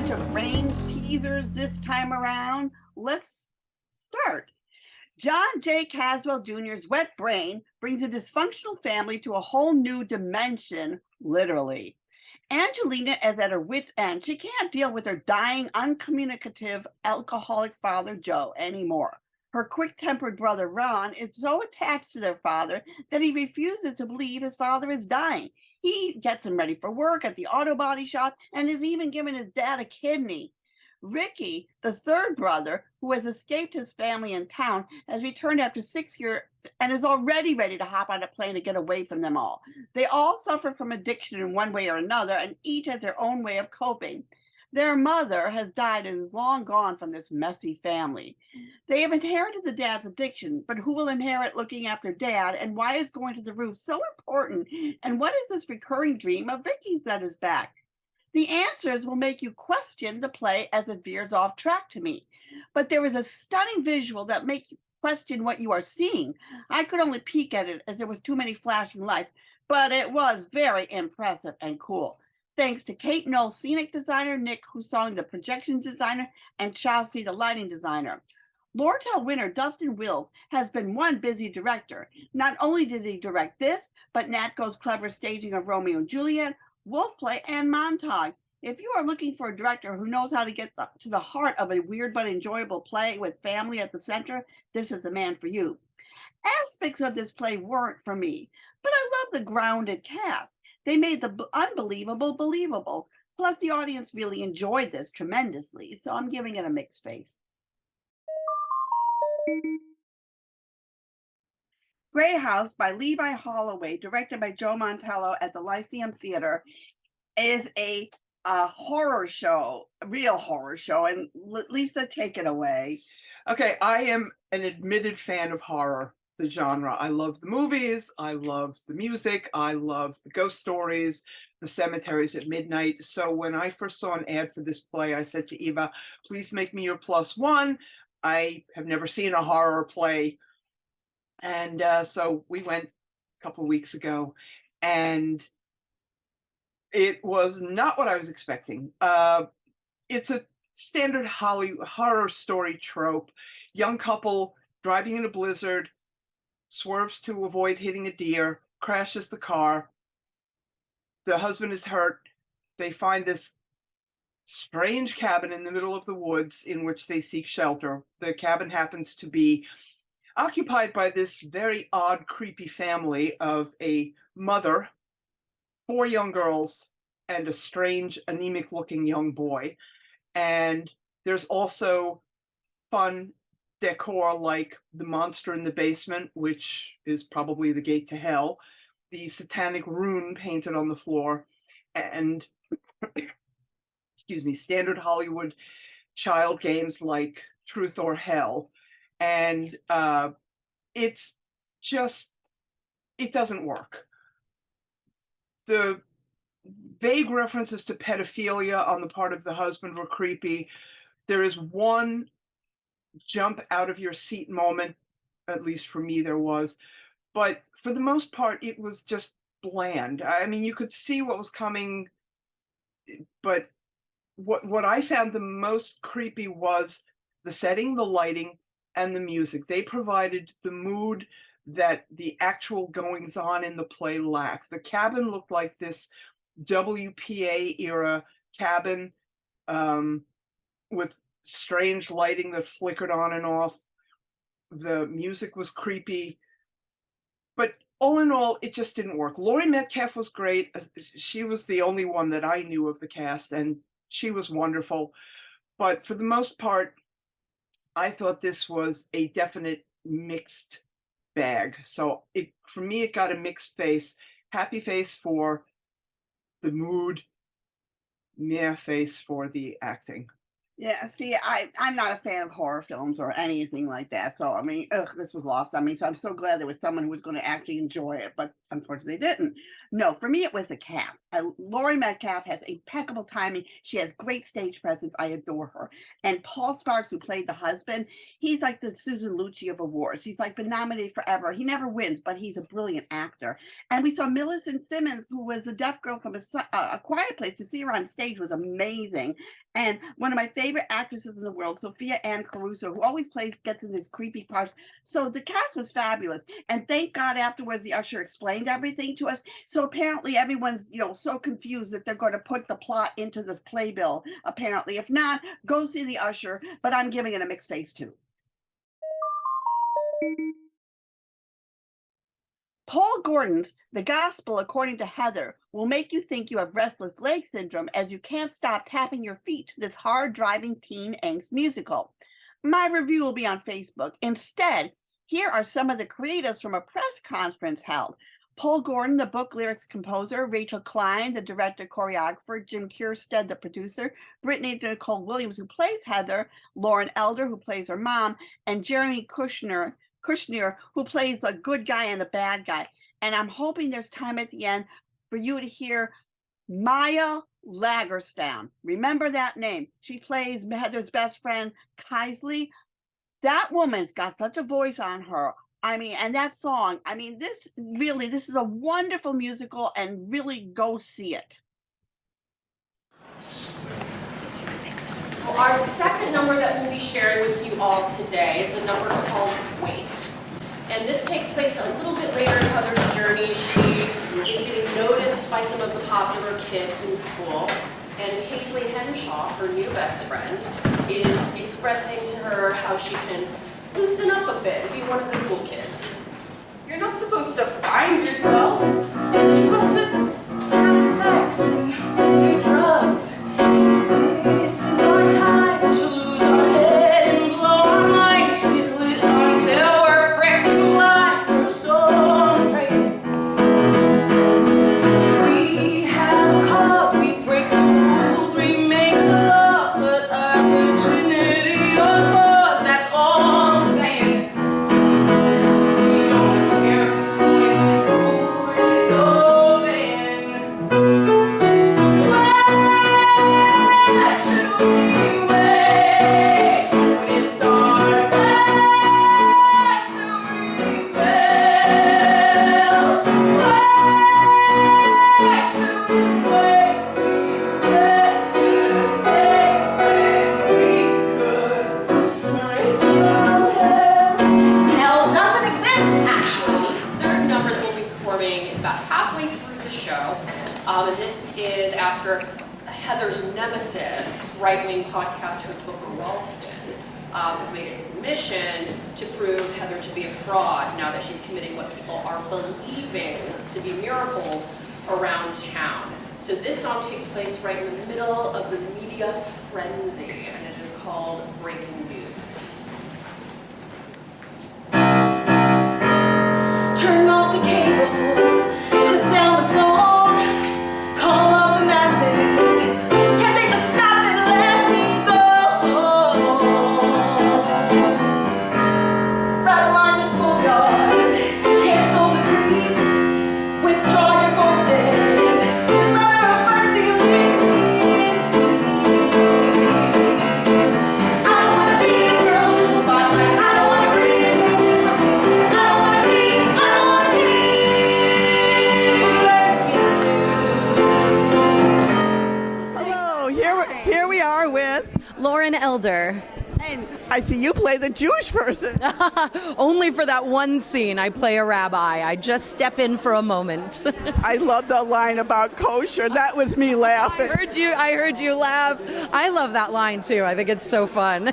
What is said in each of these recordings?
bunch of brain teasers this time around. Let's start. John J. Caswell Jr.'s wet brain brings a dysfunctional family to a whole new dimension, literally. Angelina is at her wit's end. She can't deal with her dying, uncommunicative, alcoholic father, Joe, anymore. Her quick-tempered brother, Ron, is so attached to their father that he refuses to believe his father is dying. He gets him ready for work at the auto body shop and has even given his dad a kidney. Ricky, the third brother, who has escaped his family in town, has returned after 6 years and is already ready to hop on a plane to get away from them all. They all suffer from addiction in one way or another, and each has their own way of coping. Their mother has died and is long gone from this messy family. They have inherited the dad's addiction, but who will inherit looking after dad, and why is going to the roof so important? And what is this recurring dream of Ricky's that is back? The answers will make you question the play as it veers off track to me. But there is a stunning visual that makes you question what you are seeing. I could only peek at it as there was too many flashing lights, but it was very impressive and cool. Thanks to Kate Knoll, scenic designer, Nick Husong, the projection designer, and Chelsea, the lighting designer. Lortel winner Dustin Wills has been one busy director. Not only did he direct this, but Nat Go's clever staging of Romeo and Juliet, Wolf Play, and Montauk. If you are looking for a director who knows how to get to the heart of a weird but enjoyable play with family at the center, this is the man for you. Aspects of this play weren't for me, but I love the grounded cast. They made the unbelievable believable. Plus, the audience really enjoyed this tremendously, so I'm giving it a mixed face. Grey House by Levi Holloway, directed by Joe Mantello at the Lyceum Theater, is a horror show, a real horror show. And Lisa, take it away. Okay, I am an admitted fan of horror, the genre. I love the movies, I love the music, I love the ghost stories, the cemeteries at midnight. So when I first saw an ad for this play, I said to Eva, please make me your +1. I have never seen a horror play. And so we went a couple of weeks ago, and it was not what I was expecting. It's a standard Hollywood horror story trope. Young couple driving in a blizzard, swerves to avoid hitting a deer, crashes the car. The husband is hurt. They find this strange cabin in the middle of the woods in which they seek shelter. The cabin happens to be occupied by this very odd, creepy family of a mother, 4 young girls, and a strange, anemic-looking young boy. And there's also fun decor like the monster in the basement, which is probably the gate to hell, the satanic rune painted on the floor, and excuse me, standard Hollywood child games like Truth or Hell. And it's just, it doesn't work. The vague references to pedophilia on the part of the husband were creepy. There is one jump out of your seat moment, at least for me there was, but for the most part it was just bland. I mean, you could see what was coming, but what I found the most creepy was the setting, the lighting, and the music. They provided the mood that the actual goings on in the play lacked. The cabin looked like this WPA era cabin with strange lighting that flickered on and off. The music was creepy, but all in all, it just didn't work. Laurie Metcalf was great. She was the only one that I knew of the cast, and she was wonderful. But for the most part, I thought this was a definite mixed bag. So for me, it got a mixed face. Happy face for the mood, meh face for the acting. Yeah, see, I'm not a fan of horror films or anything like that. So I mean, this was lost on me. So I'm so glad there was someone who was going to actually enjoy it, but unfortunately they didn't. No, for me it was the Calf. Laurie Metcalf has impeccable timing. She has great stage presence. I adore her. And Paul Sparks, who played the husband, he's like the Susan Lucci of awards. He's like been nominated forever. He never wins, but he's a brilliant actor. And we saw Millicent Simmons, who was a deaf girl from a Quiet Place. To see her on stage was amazing. And one of my favorite actresses in the world, Sophia Ann Caruso, who always gets in these creepy parts. So the cast was fabulous. And thank God afterwards the usher explained everything to us. So apparently everyone's, so confused that they're going to put the plot into this playbill. Apparently, if not, go see the usher. But I'm giving it a mixed face too. Paul Gordon's The Gospel According to Heather will make you think you have restless leg syndrome as you can't stop tapping your feet to this hard-driving teen angst musical. My review will be on Facebook. Instead, here are some of the creatives from a press conference held. Paul Gordon, the book lyrics composer, Rachel Klein, the director choreographer, Jim Kierstead, the producer, Brittany Nicole Williams, who plays Heather, Lauren Elder, who plays her mom, and Jeremy Kushnier, who plays a good guy and a bad guy. And I'm hoping there's time at the end for you to hear Maya Lagerstam. Remember that name. She plays Heather's best friend, Kaisley. That woman's got such a voice on her. I mean, and that song, this is a wonderful musical, and really go see it. So our second number that we'll be sharing with you all today is a number called Wait. And this takes place a little bit later in Heather's journey. She is getting noticed by some of the popular kids in school. And Paisley Henshaw, her new best friend, is expressing to her how she can loosen up a bit and be one of the cool kids. You're not supposed to find yourself. You're supposed to have sex and do drugs. This is our time to lose our head and blow our mind. Get lit until we're freaking blind. We're so afraid. We have a cause, we break the rules, we make the laws, but our virginity on pause, that's all I'm saying. 'Cause we don't care who's pointless rules, we're and this is after Heather's nemesis, right-wing podcast host Booker Ralston, has made it his mission to prove Heather to be a fraud now that she's committing what people are believing to be miracles around town. So this song takes place right in the middle of the media frenzy, and it is called Breaking News. Turn off the cable, put down the phone, call off the masses. Can't they just stop and let me go? Right along the schoolyard, cancel the priest, withdraw your forces. Mother of mercy, leave me in peace. I don't wanna be a girl in the spotlight. I don't wanna breathe. I don't wanna be Hello, here we are with, Lauren Elder. and I see you play the Jewish person. Only for that one scene, I play a rabbi. I just step in for a moment. I love the line about kosher. That was me laughing. I heard you laugh. I love that line too. I think it's so fun.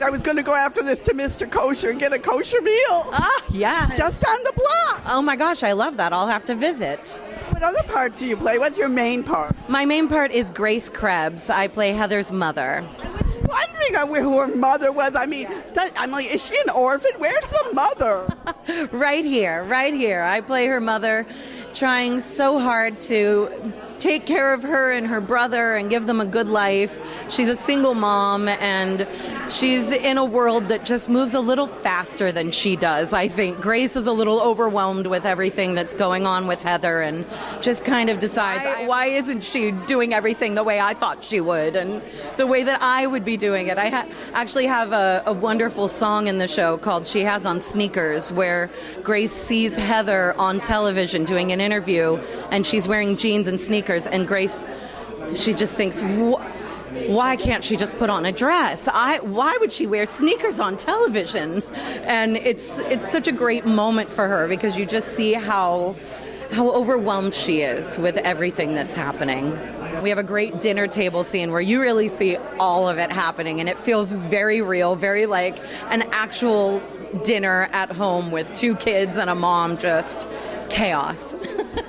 I was going to go after this to Mr. Kosher and get a kosher meal. Yeah. Just on the block. Oh my gosh, I love that. I'll have to visit. What other parts do you play? What's your main part? My main part is Grace Krebs. I play Heather's mother. I was wondering who her mother was. I'm like, is she an orphan? Where's the mother? Right here. I play her mother, trying so hard to take care of her and her brother and give them a good life. She's a single mom, and she's in a world that just moves a little faster than she does, I think. Grace is a little overwhelmed with everything that's going on with Heather and just kind of decides, why isn't she doing everything the way I thought she would and the way that I would be doing it? I actually have a wonderful song in the show called She Has on Sneakers, where Grace sees Heather on television doing an interview, and she's wearing jeans and sneakers, and Grace, she just thinks, why can't she just put on a dress? Why would she wear sneakers on television? And it's such a great moment for her, because you just see how overwhelmed she is with everything that's happening. We have a great dinner table scene where you really see all of it happening, and it feels very real, very like an actual dinner at home with 2 kids and a mom, just chaos.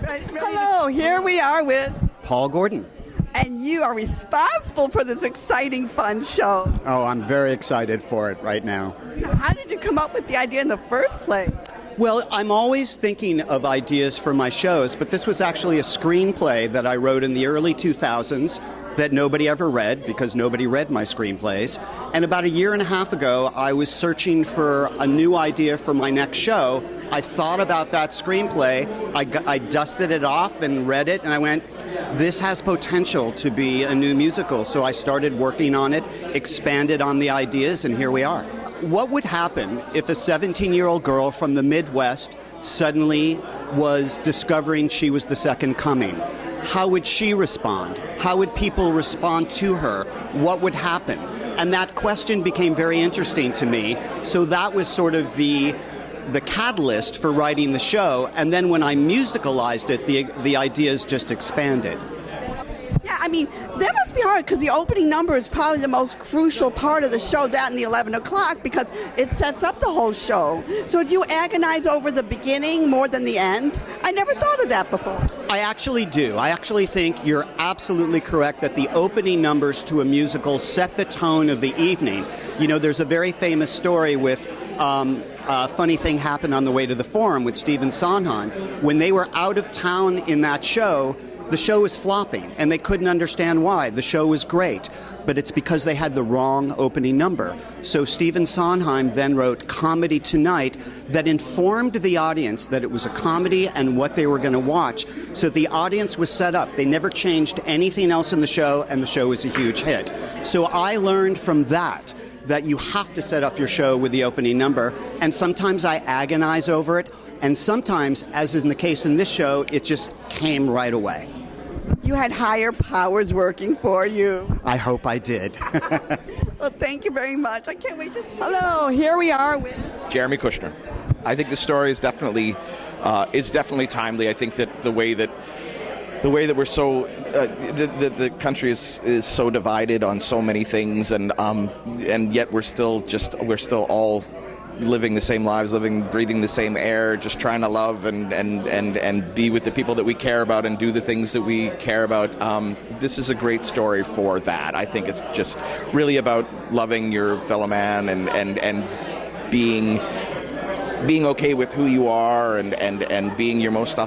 Hello, here we are with Paul Gordon. And you are responsible for this exciting, fun show. Oh, I'm very excited for it right now. So how did you come up with the idea in the first place? Well, I'm always thinking of ideas for my shows, but this was actually a screenplay that I wrote in the early 2000s that nobody ever read, because nobody read my screenplays. And about a year and a half ago, I was searching for a new idea for my next show. I thought about that screenplay, I dusted it off and read it, and I went, this has potential to be a new musical. So I started working on it, expanded on the ideas, and here we are. What would happen if a 17-year-old girl from the Midwest suddenly was discovering she was the second coming? How would she respond? How would people respond to her? What would happen? And that question became very interesting to me. So that was sort of the catalyst for writing the show. And then when I musicalized it, the ideas just expanded. Yeah, I mean, that must be hard, because the opening number is probably the most crucial part of the show, that and the 11 o'clock, because it sets up the whole show. So do you agonize over the beginning more than the end? I never thought of that before. I actually do. I actually think you're absolutely correct that the opening numbers to a musical set the tone of the evening. You know, there's a very famous story with a funny thing happened on the way to the Forum with Stephen Sondheim. When they were out of town in that show, the show was flopping, and they couldn't understand why. The show was great, but it's because they had the wrong opening number. So Stephen Sondheim then wrote Comedy Tonight that informed the audience that it was a comedy and what they were going to watch. So the audience was set up. They never changed anything else in the show, and the show was a huge hit. So I learned from that you have to set up your show with the opening number, and sometimes I agonize over it, and sometimes, as is in the case in this show, it just came right away. You had higher powers working for you. I hope I did. Well, thank you very much. I can't wait to see you. Hello, here we are with Jeremy Kushnier. I think the story is definitely timely. I think that the way that we're so the country is so divided on so many things, and yet we're still all living the same lives, breathing the same air, just trying to love and be with the people that we care about and do the things that we care about. This is a great story for that. I think it's just really about loving your fellow man and being okay with who you are and being the most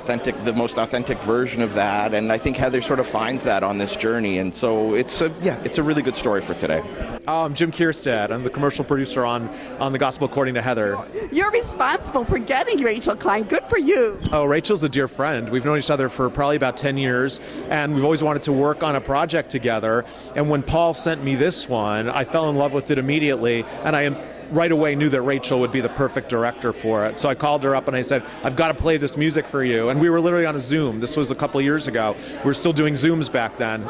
authentic version of that. And I think Heather sort of finds that on this journey. And so it's a really good story for today. I'm Jim Kierstead. I'm the commercial producer on The Gospel According to Heather. You're responsible for getting Rachel Klein. Good for you. Oh, Rachel's a dear friend. We've known each other for probably about 10 years, and we've always wanted to work on a project together. And when Paul sent me this one, I fell in love with it immediately, and I right away knew that Rachel would be the perfect director for it. So I called her up and I said, I've got to play this music for you. And we were literally on a Zoom. This was a couple of years ago. We were still doing Zooms back then.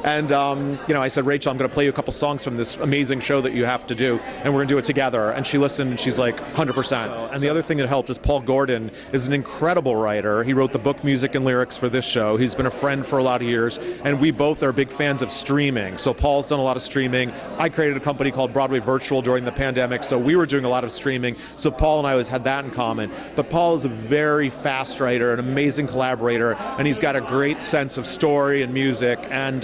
And, I said, Rachel, I'm going to play you a couple songs from this amazing show that you have to do, and we're going to do it together. And she listened, and she's like, 100%. And the other thing that helped is Paul Gordon is an incredible writer. He wrote the book, music, and lyrics for this show. He's been a friend for a lot of years, and we both are big fans of streaming. So Paul's done a lot of streaming. I created a company called Broadway Virtual during the pandemic, so we were doing a lot of streaming. So Paul and I always had that in common. But Paul is a very fast writer, an amazing collaborator, and he's got a great sense of story and music. And,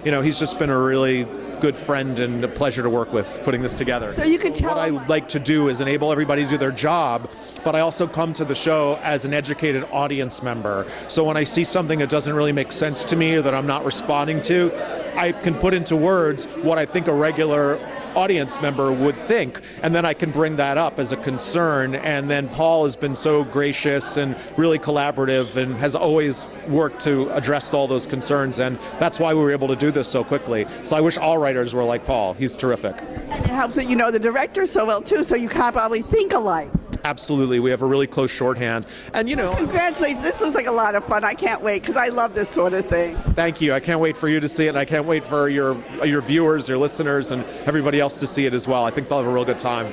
he's just been a really good friend and a pleasure to work with putting this together. So you could tell what I like to do is enable everybody to do their job, but I also come to the show as an educated audience member. So when I see something that doesn't really make sense to me or that I'm not responding to, I can put into words what I think a regular audience member would think, and then I can bring that up as a concern. And then Paul has been so gracious and really collaborative and has always worked to address all those concerns, and that's why we were able to do this so quickly. So I wish all writers were like Paul. He's terrific. And it helps that you know the director so well too, so you can't probably think alike. Absolutely. We have a really close shorthand. And, you know... Congratulations. This looks like a lot of fun. I can't wait because I love this sort of thing. Thank you. I can't wait for you to see it. And I can't wait for your viewers, your listeners, and everybody else to see it as well. I think they'll have a real good time.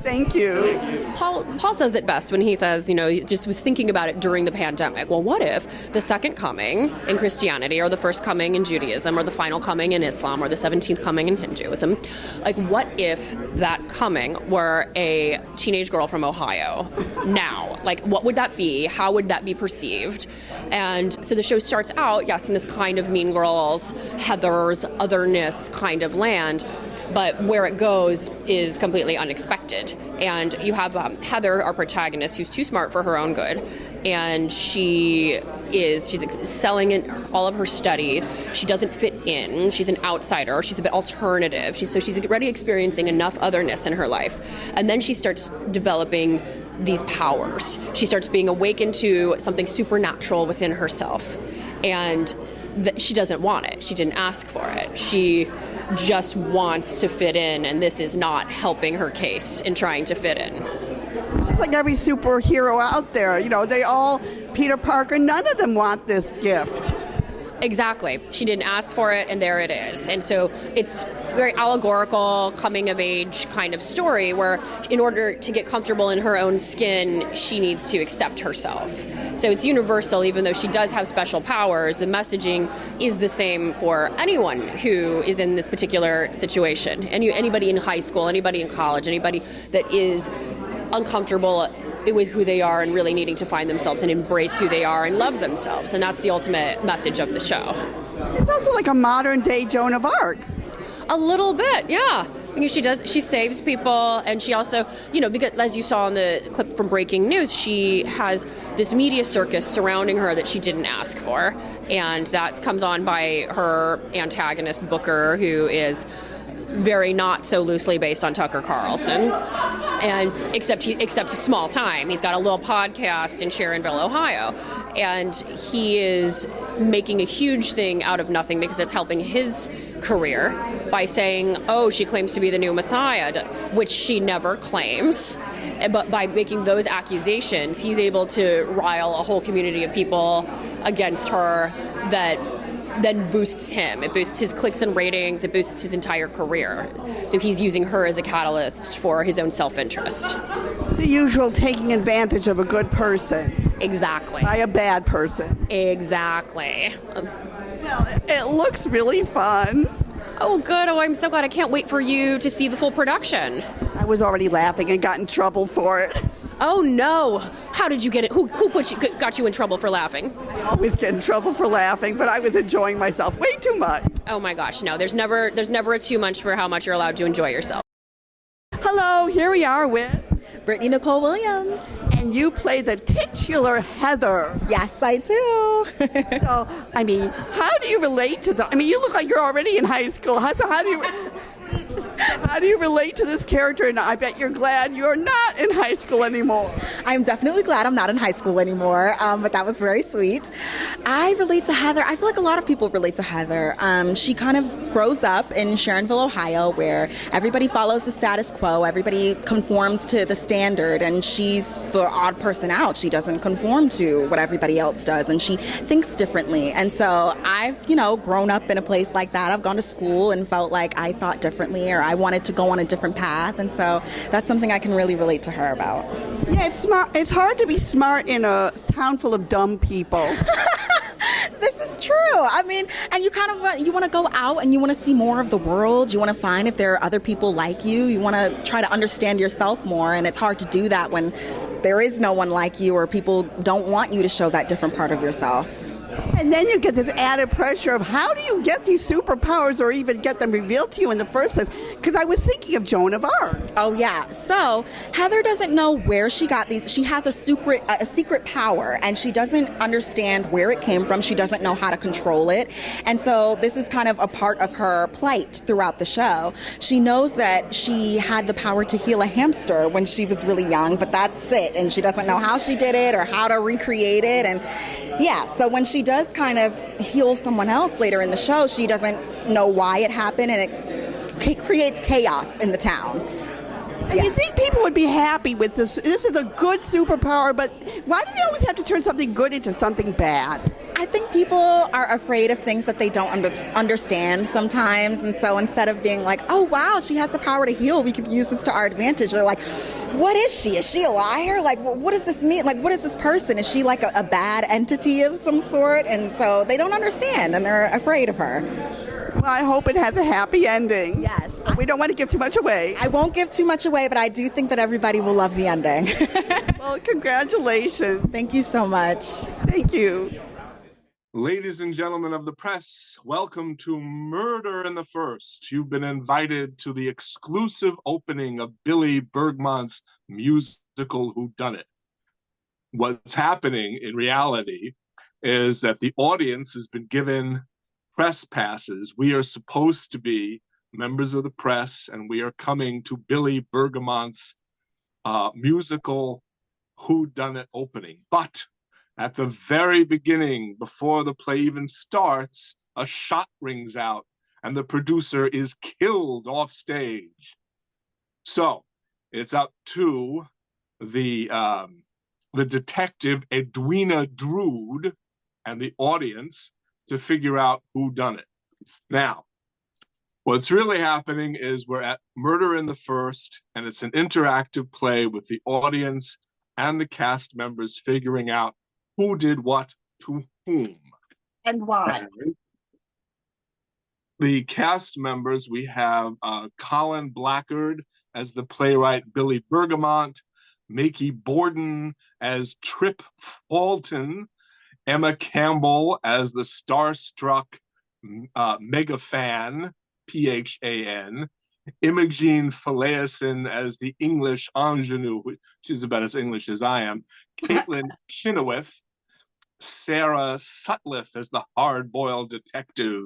Thank you. Paul says it best when he says, he just was thinking about it during the pandemic. Well, what if the second coming in Christianity, or the first coming in Judaism, or the final coming in Islam, or the 17th coming in Hinduism, like what if that coming were a teenage girl from Ohio now? Like, what would that be? How would that be perceived? And so the show starts out, yes, in this kind of Mean Girls, Heathers, otherness kind of land, but where it goes is completely unexpected. And you have Heather, our protagonist, who's too smart for her own good, and she's excelling in all of her studies. She doesn't fit in. She's an outsider. She's a bit alternative. She's already experiencing enough otherness in her life. And then she starts developing these powers. She starts being awakened to something supernatural within herself. And she doesn't want it. She didn't ask for it. She just wants to fit in, and this is not helping her case in trying to fit in. It's like every superhero out there, they all, Peter Parker, none of them want this gift. Exactly. She didn't ask for it, and there it is. And so it's very allegorical, coming-of-age kind of story where in order to get comfortable in her own skin, she needs to accept herself. So it's universal, even though she does have special powers. The messaging is the same for anyone who is in this particular situation. Anybody in high school, anybody in college, anybody that is uncomfortable with who they are and really needing to find themselves and embrace who they are and love themselves. And that's the ultimate message of the show. It's also like a modern day Joan of Arc. A little bit, yeah. Because she saves people, and she also, because as you saw in the clip from Breaking News, she has this media circus surrounding her that she didn't ask for. And that comes on by her antagonist, Booker, who is very not so loosely based on Tucker Carlson, and except small time. He's got a little podcast in Sharonville, Ohio, and he is making a huge thing out of nothing because it's helping his career by saying, oh, she claims to be the new Messiah, which she never claims. But by making those accusations, he's able to rile a whole community of people against her that then boosts him. It boosts his clicks and ratings. It boosts his entire career. So he's using her as a catalyst for his own self-interest. The usual taking advantage of a good person. Exactly. By a bad person. Exactly. Well, it looks really fun. Oh, good. Oh, I'm so glad. I can't wait for you to see the full production. I was already laughing and got in trouble for it. Oh, no. How did you get it? Who got you in trouble for laughing? I always get in trouble for laughing, but I was enjoying myself way too much. Oh, my gosh. No, there's never a too much for how much you're allowed to enjoy yourself. Hello, here we are with Brittany Nicole Williams. And you play the titular Heather. Yes, I do. So, how do you relate to you look like you're already in high school. So how do you relate to this character? And I bet you're glad you're not in high school anymore. I'm definitely glad I'm not in high school anymore, but that was very sweet. I relate to Heather. I feel like a lot of people relate to Heather. She kind of grows up in Sharonville, Ohio, where everybody follows the status quo. Everybody conforms to the standard, and she's the odd person out. She doesn't conform to what everybody else does, and she thinks differently. And so I've, grown up in a place like that. I've gone to school and felt like I thought differently, or I wanted to go on a different path, and so that's something I can really relate to her about. Yeah, it's smart. It's hard to be smart in a town full of dumb people. This is true. And you kind of you want to go out and you want to see more of the world. You want to find if there are other people like you. You want to try to understand yourself more, and it's hard to do that when there is no one like you or people don't want you to show that different part of yourself. And then you get this added pressure of how do you get these superpowers or even get them revealed to you in the first place? Because I was thinking of Joan of Arc. Oh yeah. So Heather doesn't know where she got these. She has a secret power, and she doesn't understand where it came from. She doesn't know how to control it. And so this is kind of a part of her plight throughout the show. She knows that she had the power to heal a hamster when she was really young, but that's it. And she doesn't know how she did it or how to recreate it. And yeah, so when she does kind of heal someone else later in the show, she doesn't know why it happened, and it creates chaos in the town. And you think people would be happy with this? This is a good superpower, but why do they always have to turn something good into something bad? I think people are afraid of things that they don't understand sometimes. And so instead of being like, oh, wow, she has the power to heal, we could use this to our advantage, they're like, what is she? Is she a liar? Like, what does this mean? Like, what is this person? Is she like a bad entity of some sort? And so they don't understand, and they're afraid of her. Well, I hope it has a happy ending. Yes. We don't want to give too much away. I won't give too much away, but I do think that everybody will love the ending. Well, congratulations. Thank you so much. Thank you. Ladies and gentlemen of the press, welcome to Murder in the First. You've been invited to the exclusive opening of Billy Bergman's musical Whodunit. What's happening in reality is that the audience has been given press passes. We are supposed to be members of the press, and we are coming to Billy Bergamont's musical Whodunit opening. But at the very beginning, before the play even starts, a shot rings out and the producer is killed off stage. So it's up to the detective Edwina Drood and the audience to figure out who done it. Now, what's really happening is we're at Murder in the First, and it's an interactive play with the audience and the cast members figuring out who did what to whom. And why? And the cast members, we have Colin Blackard as the playwright Billy Bergamont, Makey Borden as Trip Fulton, Emma Campbell as the starstruck mega fan, Phan, Imogene Phileason as the English ingenue, she's about as English as I am, Caitlin Chenoweth, Sarah Sutcliffe as the hard-boiled detective,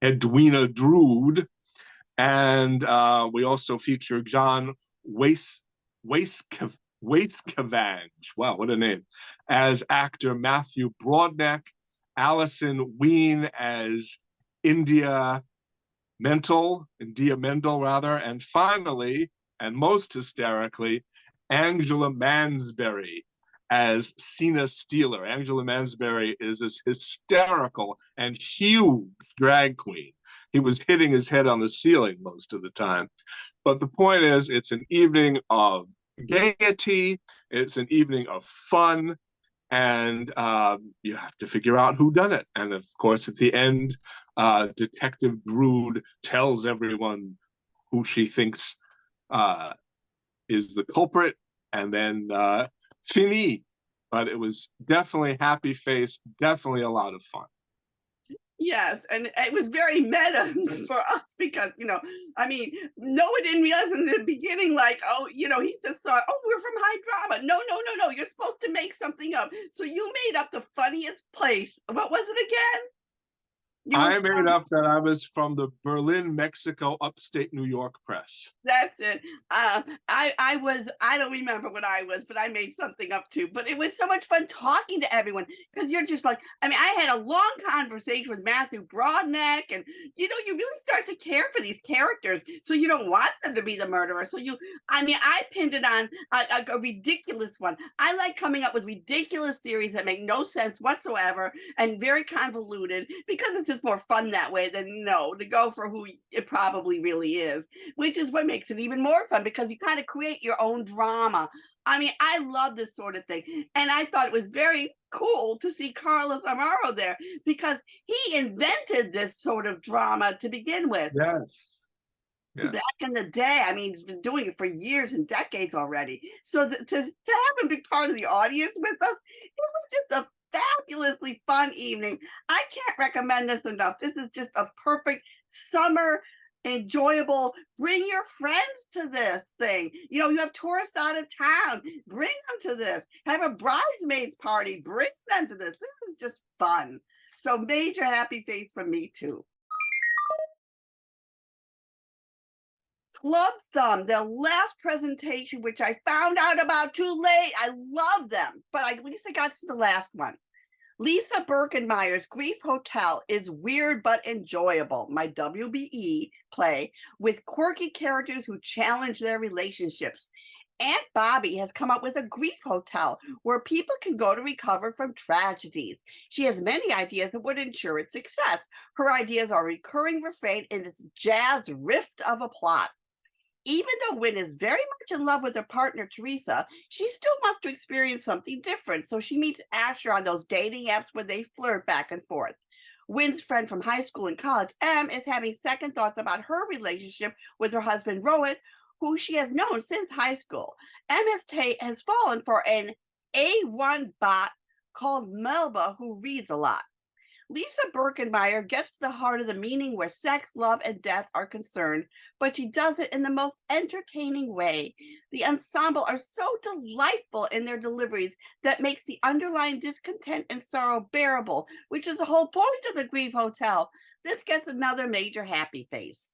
Edwina Drood, and we also feature John Waiscavange, wow, what a name, as actor Matthew Broadneck, Allison Ween as India Mendel, and finally, and most hysterically, Angela Mansbury as Sina Steeler. Angela Mansbury is this hysterical and huge drag queen. He was hitting his head on the ceiling most of the time. But the point is, it's an evening of gaiety, it's an evening of fun, and you have to figure out who done it. And of course, at the end, Detective Drood tells everyone who she thinks is the culprit, and then fini. But it was definitely happy face, definitely a lot of fun. Yes, and it was very meta for us because, I mean, no one didn't realize in the beginning, like, oh, he just thought, oh, we're from high drama. No, you're supposed to make something up. So you made up the funniest place. What was it again? I made up that I was from the Berlin, Mexico, upstate New York press. That's it. I don't remember what I was, but I made something up too. But it was so much fun talking to everyone because you're just like, I had a long conversation with Matthew Broadneck, and you really start to care for these characters. So you don't want them to be the murderer. So I pinned it on a ridiculous one. I like coming up with ridiculous theories that make no sense whatsoever and very convoluted because it's more fun that way than to go for who it probably really is, which is what makes it even more fun because you kind of create your own drama. I love this sort of thing, and I thought it was very cool to see Carlos Amaro there because he invented this sort of drama to begin with. Yes. Back in the day, he's been doing it for years and decades already. So to have him be part of the audience with us, it was just a fabulously fun evening. I can't recommend this enough. This is just a perfect summer, enjoyable. Bring your friends to this thing. You know, you have tourists out of town. Bring them to this. Have a bridesmaids party. Bring them to this. This is just fun. So major happy face from me too. Club Thumb, their last presentation, which I found out about too late. I love them, but at least I got to the last one. Lisa Birkenmeyer's Grief Hotel is weird but enjoyable, my WBE play with quirky characters who challenge their relationships. Aunt Bobby has come up with a grief hotel where people can go to recover from tragedies. She has many ideas that would ensure its success. Her ideas are a recurring refrain in this jazz riff of a plot. Even though Wynn is very much in love with her partner, Teresa, she still wants to experience something different. So she meets Asher on those dating apps where they flirt back and forth. Wynn's friend from high school and college, Em, is having second thoughts about her relationship with her husband, Rohit, who she has known since high school. Em has fallen for an A1 bot called Melba, who reads a lot. Lisa Birkenmeyer gets to the heart of the meaning where sex, love, and death are concerned, but she does it in the most entertaining way. The ensemble are so delightful in their deliveries that makes the underlying discontent and sorrow bearable, which is the whole point of the Grief Hotel. This gets another major happy face.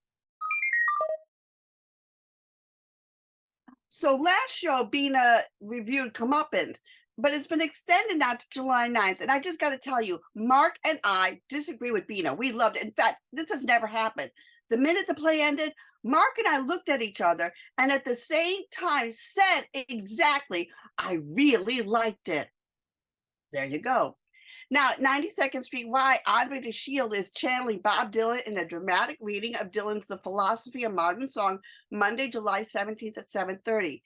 So last show, Bina reviewed Comeuppance, but it's been extended now to July 9th. And I just got to tell you, Mark and I disagree with Bina. We loved it. In fact, this has never happened. The minute the play ended, Mark and I looked at each other and at the same time said exactly, I really liked it. There you go. Now, at 92nd Street Y, Andre de Shield is channeling Bob Dylan in a dramatic reading of Dylan's The Philosophy of Modern Song, Monday, July 17th at 7:30.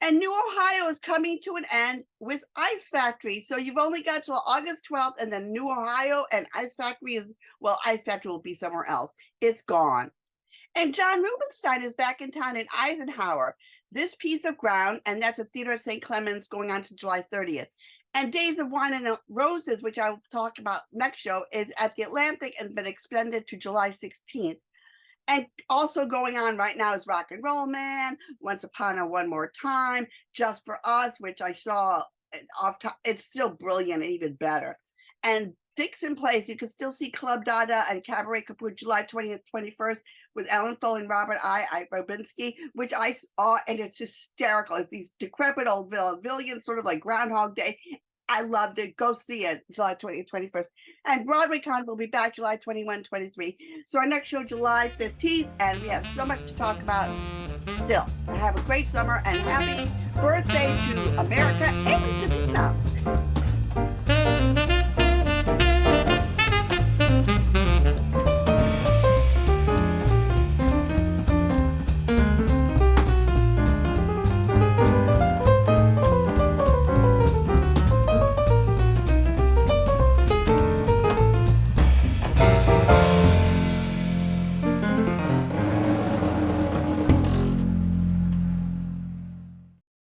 And New Ohio is coming to an end with Ice Factory. So you've only got till August 12th, and then New Ohio and Ice Factory is, well, Ice Factory will be somewhere else. It's gone. And John Rubinstein is back in town in Eisenhower. This piece of ground, and that's a theater at St. Clements going on to July 30th. And Days of Wine and Roses, which I'll talk about next show, is at the Atlantic and been extended to July 16th. And also going on right now is Rock and Roll Man, Once Upon a One More Time, Just for Us, which I saw off top. It's still brilliant and even better. And Dixon plays, you can still see Club Dada and Kabaret Kaput July 20th, 21st with Ellen Foley and Robert I. Rubinsky, which I saw, and it's hysterical. It's these decrepit old villains, sort of like Groundhog Day. I loved it. Go see it, July 20th, 21st. And Broadwaycon will be back July 21, 23. So our next show, July 15th, and we have so much to talk about still. Have a great summer and happy birthday to